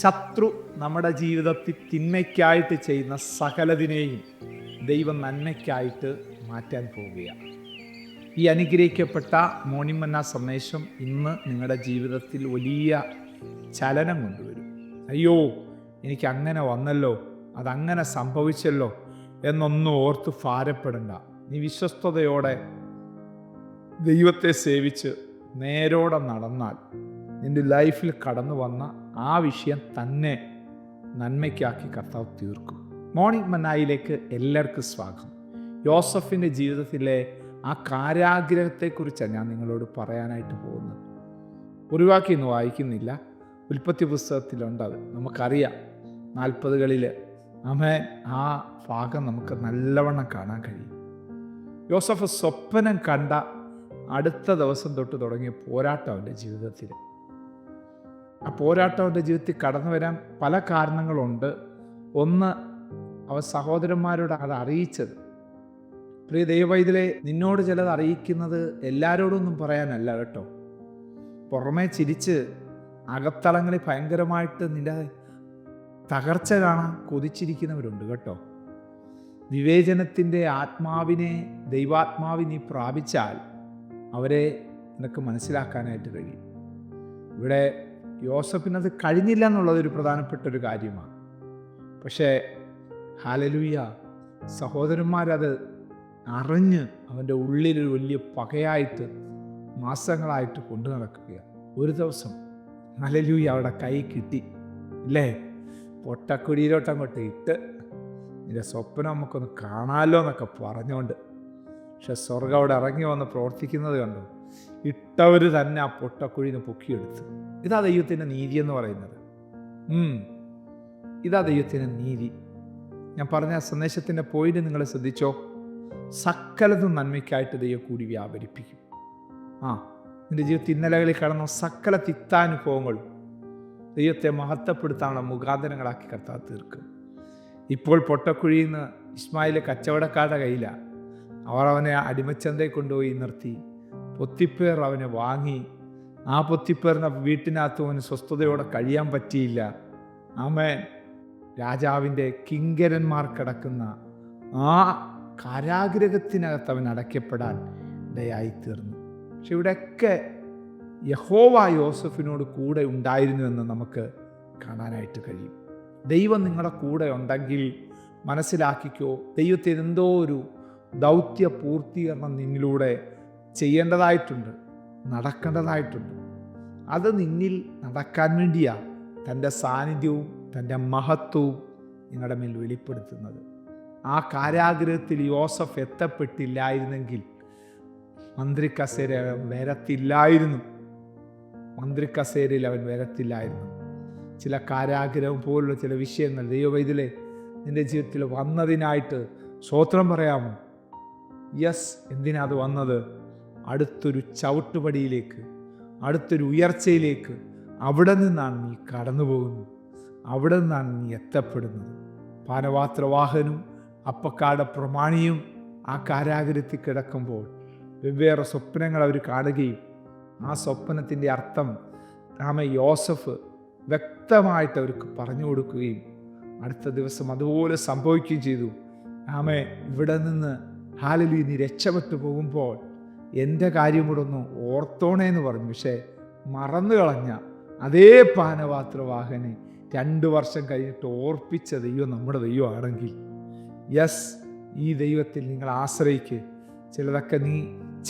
ശത്രു നമ്മുടെ ജീവിതത്തിൽ തിന്മയ്ക്കായിട്ട് ചെയ്യുന്ന സകലതിനെയും ദൈവം നന്മയ്ക്കായിട്ട് മാറ്റാൻ പോവുകയാണ്. ഈ അനുഗ്രഹിക്കപ്പെട്ട മോർണിംഗ് മന്ന സന്ദേശം ഇന്ന് നിങ്ങളുടെ ജീവിതത്തിൽ വലിയ ചലനം കൊണ്ടുവരും. അയ്യോ, എനിക്ക് അങ്ങനെ വന്നല്ലോ, അതങ്ങനെ സംഭവിച്ചല്ലോ എന്നൊന്നും ഓർത്ത് ഭാരപ്പെടണ്ട. നീ വിശ്വസ്തയോടെ ദൈവത്തെ സേവിച്ച് നേരോടെ നടന്നാൽ നിൻ്റെ ലൈഫിൽ കടന്നു വന്ന ആ വിഷയം തന്നെ നന്മയ്ക്കാക്കി കർത്താവ് തീർക്കും. മോർണിംഗ് മന്നായിലേക്ക് എല്ലാവർക്കും സ്വാഗതം. യോസഫിൻ്റെ ജീവിതത്തിലെ ആ കാരാഗ്രഹത്തെക്കുറിച്ചാണ് ഞാൻ നിങ്ങളോട് പറയാനായിട്ട് പോകുന്നത്. ഒരു വാക്ക് ഇന്ന് വായിക്കുന്നില്ല, ഉൽപ്പത്തി പുസ്തകത്തിലുണ്ട്, അത് നമുക്കറിയാം. 40കളിൽ ആ ഭാഗം നമുക്ക് നല്ലവണ്ണം കാണാൻ കഴിയും. യോസഫ് സ്വപ്നം കണ്ട അടുത്ത ദിവസം തൊട്ട് തുടങ്ങിയ പോരാട്ടം അവൻ്റെ ജീവിതത്തിൽ. ആ പോരാട്ടം അവൻ്റെ ജീവിതത്തിൽ കടന്നു വരാൻ പല കാരണങ്ങളുണ്ട്. ഒന്ന്, അവൻ സഹോദരന്മാരോട് അത് അറിയിച്ചത്. പ്രിയ ദൈവവൈതലേ, നിന്നോട് ചിലത് അറിയിക്കുന്നത് എല്ലാവരോടൊന്നും പറയാനല്ല കേട്ടോ. പുറമേ ചിരിച്ച് അകത്തളങ്ങളിൽ ഭയങ്കരമായിട്ട് നിന്റെ തകർച്ച കാണാൻ കൊതിച്ചിരിക്കുന്നവരുണ്ട് കേട്ടോ. വിവേചനത്തിൻ്റെ ആത്മാവിനെ ദൈവാത്മാവി നീ പ്രാപിച്ചാൽ അവരെ നിനക്ക് മനസ്സിലാക്കാനായിട്ട് കഴിയും. ഇവിടെ യോസഫിനത് കഴിഞ്ഞില്ല എന്നുള്ളതൊരു പ്രധാനപ്പെട്ട ഒരു കാര്യമാണ്. പക്ഷേ ഹല്ലേലൂയ, സഹോദരന്മാരത് അറിഞ്ഞ് അവൻ്റെ ഉള്ളിലൊരു വലിയ പകയായിട്ട് മാസങ്ങളായിട്ട് കൊണ്ടു നടക്കുകയാണ്. ഒരു ദിവസം ഹല്ലേലൂയ അവിടെ കൈ കിട്ടി ഇല്ലേ, പൊട്ടക്കുഴിയിലോട്ടങ്ങോട്ട് ഇട്ട് നിന്റെ സ്വപ്നം നമുക്കൊന്ന് കാണാമല്ലോ എന്നൊക്കെ പറഞ്ഞുകൊണ്ട്. പക്ഷെ സ്വർഗം അവിടെ ഇറങ്ങി വന്ന് പ്രവർത്തിക്കുന്നത് കണ്ടു. ഇട്ടവർ തന്നെ ആ പൊട്ടക്കുഴിന്ന് പൊക്കിയെടുത്ത്. ഇതാ ദൈവത്തിൻ്റെ നീതി എന്ന് പറയുന്നത്. ഇതാ ദൈവത്തിൻ്റെ നീതി. ഞാൻ പറഞ്ഞ സന്ദേശത്തിൻ്റെ പോയിന്റ് നിങ്ങൾ ശ്രദ്ധിച്ചോ. സകലതും നന്മയ്ക്കായിട്ട് ദൈവം കൂടി വ്യാപരിപ്പിക്കും. നിന്റെ ജീവിതത്തിൽ ഇന്നലകളിൽ കടന്ന സകല തിക്താനുഭവങ്ങളും ദൈവത്തെ മഹത്വപ്പെടുത്താനുള്ള മുഖാന്തരങ്ങളാക്കി കർത്താവ് തീർക്കും. ഇപ്പോൾ പൊട്ടക്കുഴിയിൽ നിന്ന് ഇസ്മായിൽ കച്ചവടക്കാരുടെ കയ്യിലാണ്. അവർ അവനെ അടിമച്ചന്തയിൽ കൊണ്ടുപോയി നിർത്തി. പൊത്തിപ്പേർ അവനെ വാങ്ങി. ആ പൊത്തിപ്പേറിന് വീട്ടിനകത്ത് അവന് സ്വസ്ഥതയോടെ കഴിയാൻ പറ്റിയില്ല. ആമേൻ. രാജാവിൻ്റെ കിങ്കരന്മാർ കിടക്കുന്ന ആ കാരാഗ്രഹത്തിനകത്ത് അവൻ അടയ്ക്കപ്പെടാൻ ഇടയായിത്തീർന്നു. പക്ഷെ ഇവിടെയൊക്കെ യഹോവ യോസഫിനോട് കൂടെ ഉണ്ടായിരുന്നുവെന്ന് നമുക്ക് കാണാനായിട്ട് കഴിയും. ദൈവം നിങ്ങളുടെ കൂടെ ഉണ്ടെങ്കിൽ മനസ്സിലാക്കിക്കോ, ദൈവത്തിന് എന്തോ ഒരു ദൗത്യ പൂർത്തീകരണം നിന്നിലൂടെ ചെയ്യേണ്ടതായിട്ടുണ്ട്, നടക്കേണ്ടതായിട്ടുണ്ട്. അത് നിന്നിൽ നടക്കാൻ വേണ്ടിയാണ് തൻ്റെ സാന്നിധ്യവും തൻ്റെ മഹത്വവും നിങ്ങളുടെ മേൽ വെളിപ്പെടുത്തുന്നത്. ആ കാരാഗ്രഹത്തിൽ യോസഫ് എത്തപ്പെട്ടില്ലായിരുന്നെങ്കിൽ മന്ത്രിക്കസേര വരത്തില്ലായിരുന്നു. മന്ത്രിക്കസേരയിൽ അവൻ വരത്തില്ലായിരുന്നു. ചില കാരാഗ്രഹം പോലുള്ള ചില വിഷയങ്ങൾ ദൈവവൈതലേ നിൻ്റെ ജീവിതത്തിൽ വന്നതിനായിട്ട് സ്തോത്രം പറയാമോ? യെസ്. എന്തിനാ അത് വന്നത്? അടുത്തൊരു ചവിട്ടുപടിയിലേക്ക്, അടുത്തൊരു ഉയർച്ചയിലേക്ക്. അവിടെ നിന്നാണ് നീ കടന്നു പോകുന്നത്, അവിടെ നിന്നാണ് നീ എത്തപ്പെടുന്നത്. പാനപാത്രവാഹനും അപ്പക്കാട് പ്രമാണിയും ആ കാരാഗ്രഹത്തിൽ കിടക്കുമ്പോൾ വെവ്വേറെ സ്വപ്നങ്ങൾ അവർ കാണുകയും ആ സ്വപ്നത്തിൻ്റെ അർത്ഥം യോസഫ് വ്യക്തമായിട്ട് അവർക്ക് പറഞ്ഞു കൊടുക്കുകയും അടുത്ത ദിവസം അതുപോലെ സംഭവിക്കുകയും ചെയ്തു. ഇവിടെ നിന്ന് ഹല്ലേലൂയ, നീ രക്ഷപ്പെട്ടു പോകുമ്പോൾ എൻ്റെ കാര്യം കൂടെ ഒന്ന് ഓർത്തോണേന്ന് പറഞ്ഞു. പക്ഷേ മറന്നു കളഞ്ഞ അതേ പാനപാത്രവാഹനെ 2 വർഷം കഴിഞ്ഞിട്ട് ഓർപ്പിച്ച ദൈവം നമ്മുടെ ദൈവമാണെങ്കിൽ, യെസ്, ഈ ദൈവത്തിൽ നിങ്ങൾ ആശ്രയിക്ക്. ചിലതൊക്കെ നീ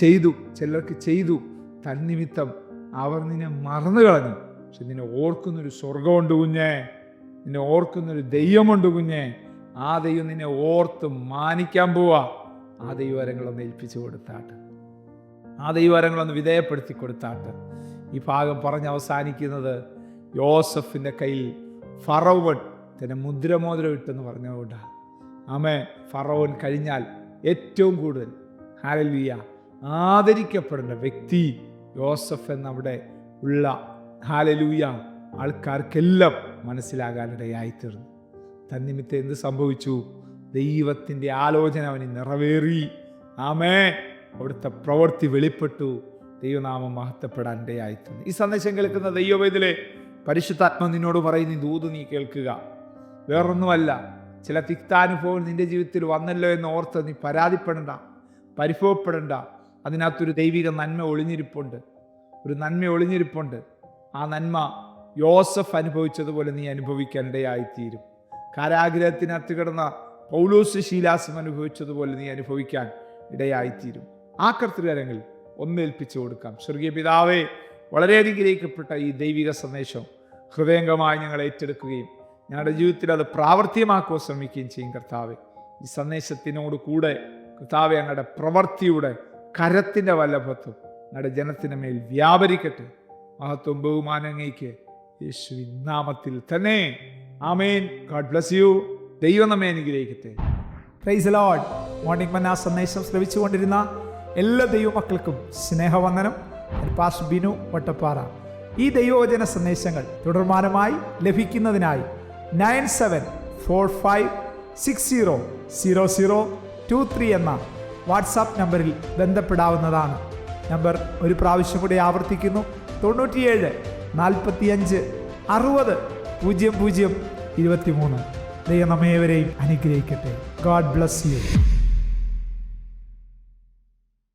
ചെയ്തു, ചിലർക്ക് ചെയ്തു, തന്നിമിത്തം അവർ നിന്നെ മറന്നു കളഞ്ഞു. പക്ഷെ നിന്നെ ഓർക്കുന്നൊരു സ്വർഗമുണ്ട് കുഞ്ഞേ, നിന്നെ ഓർക്കുന്നൊരു ദൈവമുണ്ട് കുഞ്ഞേ. ആ ദൈവം നിന്നെ ഓർത്ത് മാനിക്കാൻ പോവാ. ആ ദൈവവരങ്ങളൊന്ന് ഏൽപ്പിച്ചു കൊടുത്താട്ട്, ആ ദൈവവരങ്ങളൊന്ന് വിധേയപ്പെടുത്തി കൊടുത്താട്ട്. ഈ ഭാഗം പറഞ്ഞ് അവസാനിക്കുന്നത് യോസഫിൻ്റെ കയ്യിൽ ഫറവോൻ തന്നെ മുദ്രമോതിരം ഇട്ടെന്ന് പറഞ്ഞുകൊണ്ടാണ്. ഫറവോൻ കഴിഞ്ഞാൽ ഏറ്റവും കൂടുതൽ ഹല്ലേലൂയ ആദരിക്കപ്പെടേണ്ട വ്യക്തി യോസഫ് എന്നവിടെ ഉള്ള ഹല്ലേലൂയ ആൾക്കാർക്കെല്ലാം മനസ്സിലാകാനിടയായിത്തീർന്നു. തന്നിമിത്തം എന്ത് സംഭവിച്ചു? ദൈവത്തിൻ്റെ ആലോചന അവന് നിറവേറി. അവിടുത്തെ പ്രവൃത്തി വെളിപ്പെട്ടു. ദൈവനാമം മഹത്വപ്പെടാൻ ഇടയായിത്തീർന്നു. ഈ സന്ദേശം കേൾക്കുന്ന ദൈവവേദിലെ പരിശുദ്ധാത്മ നിന്നോട് പറയുന്ന ഈ ദൂത് നീ കേൾക്കുക. വേറൊന്നുമല്ല, ചില തിക്താനുഭവം നിന്റെ ജീവിതത്തിൽ വന്നല്ലോ എന്ന് ഓർത്ത് നീ പരാതിപ്പെടണ്ട, പരിഭവപ്പെടണ്ട. അതിനകത്തൊരു ദൈവിക നന്മ ഒളിഞ്ഞിരിപ്പുണ്ട്, ഒരു നന്മ ഒളിഞ്ഞിരിപ്പുണ്ട്. ആ നന്മ യോസഫ് അനുഭവിച്ചതുപോലെ നീ അനുഭവിക്കാനിടയായിത്തീരും. കാരാഗ്രഹത്തിനകത്ത് കിടന്ന പൗലോസ് ശീലാസും അനുഭവിച്ചതുപോലെ നീ അനുഭവിക്കാൻ ഇടയായിത്തീരും. ആ കർത്തൃകരങ്ങളിൽ ഒന്നേൽപ്പിച്ചു കൊടുക്കാം. സ്വർഗീയ പിതാവേ, വളരെ അനുഗ്രഹിക്കപ്പെട്ട ഈ ദൈവിക സന്ദേശം ഹൃദയംഗമായി ഞങ്ങൾ ഏറ്റെടുക്കുകയും ഞങ്ങളുടെ ജീവിതത്തിൽ അത് പ്രാവർത്തികമാക്കുവാൻ ശ്രമിക്കുകയും ചെയ്യും. കർത്താവെ, ഈ സന്ദേശത്തിനോട് കൂടെ കർത്താവെ ഞങ്ങളുടെ പ്രവൃത്തിയുടെ കരത്തിൻ്റെ വല്ലഭത്വം ഞങ്ങളുടെ ജനത്തിന് മേൽ വ്യാപരിക്കട്ടെ. മഹത്വം ബഹുമാനങ്ങയ്ക്ക് യേശുവിൻ നാമത്തിൽ തന്നെ. ആമേൻ. God bless you. ദൈവം നമ്മെ അനുഗ്രഹിക്കട്ടെ. Praise the Lord. മോർണിംഗ് മന്ന സന്ദേശം ശ്രവിച്ചുകൊണ്ടിരുന്ന എല്ലാ ദൈവമക്കൾക്കും സ്നേഹവന്ദനം. പാസ്റ്റർ ബിനു വട്ടപ്പാറ. ഈ ദൈവവചന സന്ദേശങ്ങൾ തുടർമാനമായി ലഭിക്കുന്നതിനായി 9745600023 എന്ന വാട്സാപ്പ് നമ്പറിൽ ബന്ധപ്പെടാവുന്നതാണ്. നമ്പർ ഒരു പ്രാവശ്യം കൂടി ആവർത്തിക്കുന്നു: 97 45 60 00 23. ദൈവം നമ്മേവരെയും അനുഗ്രഹിക്കട്ടെ. God bless U.